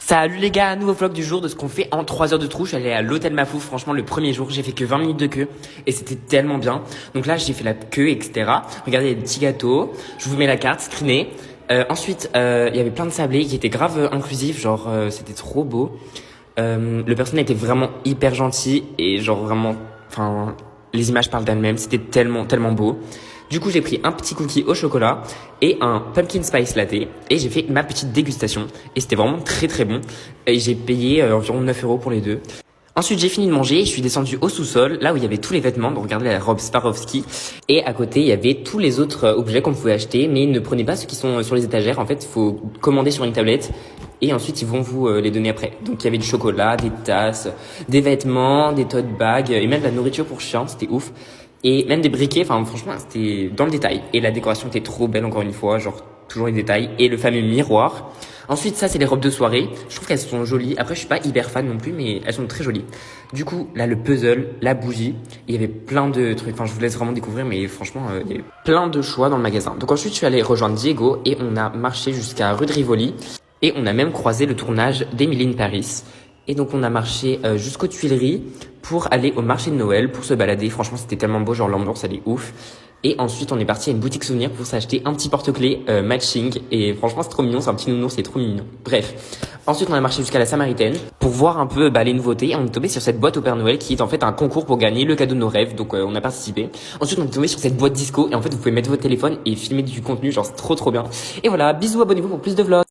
Salut les gars, nouveau vlog du jour de ce qu'on fait en 3 heures de trou. Je suis allé à l'hôtel Mafouf, franchement le premier jour j'ai fait que 20 minutes de queue et c'était tellement bien. Donc là j'ai fait la queue etc. Regardez, il y a des petits gâteaux, je vous mets la carte, screenée. Ensuite il y avait plein de sablés qui étaient grave inclusifs, genre c'était trop beau. Le personnel était vraiment hyper gentil et genre vraiment, enfin les images parlent d'elles-mêmes, c'était tellement beau. Du coup, j'ai pris un petit cookie au chocolat et un pumpkin spice latte et j'ai fait ma petite dégustation et c'était vraiment très bon et j'ai payé environ 9 € pour les deux. Ensuite, j'ai fini de manger et je suis descendu au sous-sol, là où il y avait tous les vêtements. Donc, regardez la robe Swarovski. Et à côté, il y avait tous les autres objets qu'on pouvait acheter, mais ne prenez pas ceux qui sont sur les étagères. En fait, il faut commander sur une tablette et ensuite ils vont vous les donner après. Donc, il y avait du chocolat, des tasses, des vêtements, des tote bags et même de la nourriture pour chiens. C'était ouf. Et même des briquets, enfin franchement c'était dans le détail. Et la décoration était trop belle encore une fois, genre toujours les détails. Et le fameux miroir. Ensuite ça c'est les robes de soirée, je trouve qu'elles sont jolies. Après je suis pas hyper fan non plus mais elles sont très jolies. Du coup là le puzzle, la bougie, il y avait plein de trucs, enfin je vous laisse vraiment découvrir mais franchement il y avait plein de choix dans le magasin. Donc ensuite je suis allé rejoindre Diego et on a marché jusqu'à rue de Rivoli. Et on a même croisé le tournage d'Emily in Paris. Et donc on a marché jusqu'aux Tuileries pour aller au marché de Noël, pour se balader. Franchement c'était tellement beau, genre l'ambiance elle est ouf. Et ensuite on est parti à une boutique souvenir pour s'acheter un petit porte-clés matching. Et franchement c'est trop mignon, c'est un petit nounours, c'est trop mignon. Bref, ensuite on a marché jusqu'à la Samaritaine pour voir un peu les nouveautés. Et on est tombé sur cette boîte au Père Noël qui est en fait un concours pour gagner le cadeau de nos rêves. Donc on a participé. Ensuite on est tombé sur cette boîte disco et en fait vous pouvez mettre votre téléphone et filmer du contenu, genre c'est trop bien. Et voilà, bisous, abonnez-vous pour plus de vlogs.